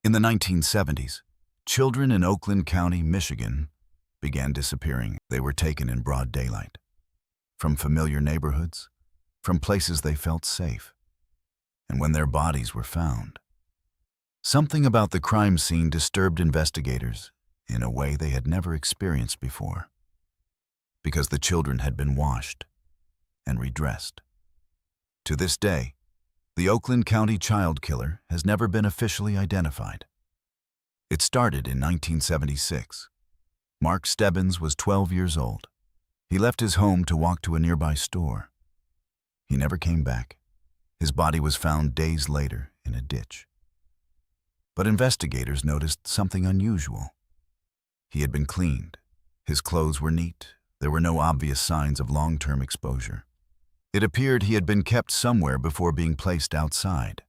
In the 1970s, children in Oakland County, Michigan, began disappearing. They were taken in broad daylight, from familiar neighborhoods, from places they felt safe. And when their bodies were found, something about the crime scene disturbed investigators in a way they had never experienced before, because the children had been washed and redressed. To this day, the Oakland County child killer has never been officially identified. It started in 1976. Mark Stebbins was 12 years old. He left his home to walk to a nearby store. He never came back. His body was found days later in a ditch. But investigators noticed something unusual. He had been cleaned. His clothes were neat. There were no obvious signs of long-term exposure. It appeared he had been kept somewhere before being placed outside.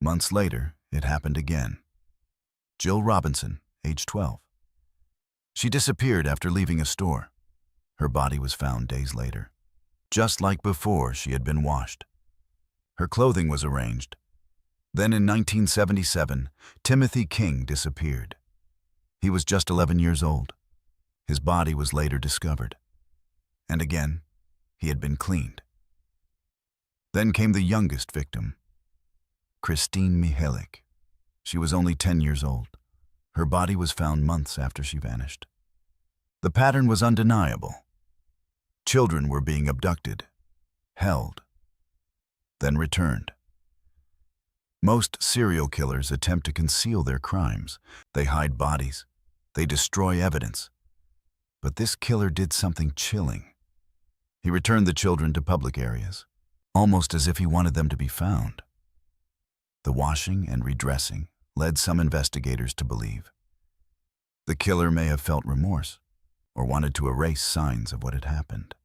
Months later, it happened again. Jill Robinson, age 12. She disappeared after leaving a store. Her body was found days later. Just like before, she had been washed. Her clothing was arranged. Then in 1977, Timothy King disappeared. He was just 11 years old. His body was later discovered. And again, he had been cleaned. Then came the youngest victim, Christine Mihalik. She was only 10 years old. Her body was found months after she vanished. The pattern was undeniable. Children were being abducted, held, then returned. Most serial killers attempt to conceal their crimes. They hide bodies. They destroy evidence. But this killer did something chilling. He returned the children to public areas, almost as if he wanted them to be found. The washing and redressing led some investigators to believe the killer may have felt remorse or wanted to erase signs of what had happened.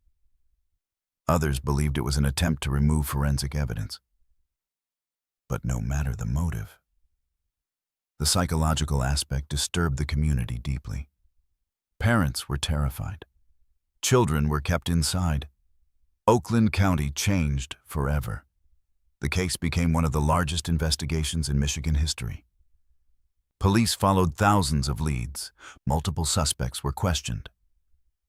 Others believed it was an attempt to remove forensic evidence. But no matter the motive, the psychological aspect disturbed the community deeply. Parents were terrified. Children were kept inside. Oakland County changed forever. The case became one of the largest investigations in Michigan history. Police followed thousands of leads. Multiple suspects were questioned.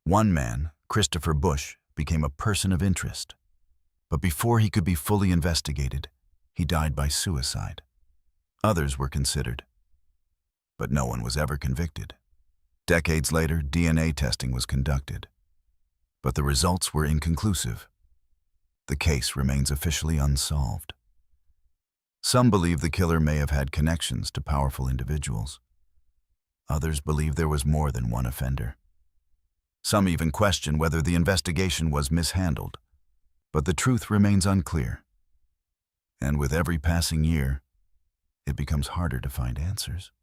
One man, Christopher Bush, became a person of interest. But before he could be fully investigated, he died by suicide. Others were considered, but no one was ever convicted. Decades later, DNA testing was conducted, but the results were inconclusive. The case remains officially unsolved. Some believe the killer may have had connections to powerful individuals. Others believe there was more than one offender. Some even question whether the investigation was mishandled, but the truth remains unclear. And with every passing year, it becomes harder to find answers.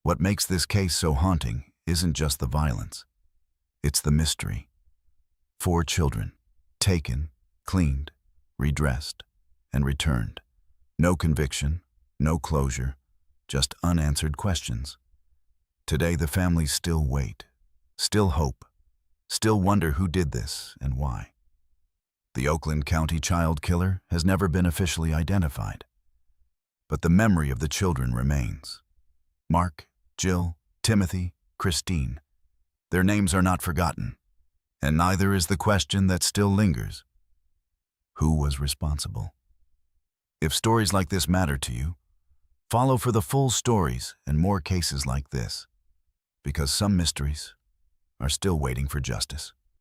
What makes this case so haunting isn't just the violence. It's the mystery. 4 children, taken, cleaned, redressed, and returned. No conviction, no closure, just unanswered questions. Today, the families still wait, still hope, still wonder who did this and why. The Oakland County child killer has never been officially identified, but the memory of the children remains. Mark, Jill, Timothy, Christine. Their names are not forgotten, and neither is the question that still lingers. Who was responsible? If stories like this matter to you, follow for the full stories and more cases like this, because some mysteries are still waiting for justice.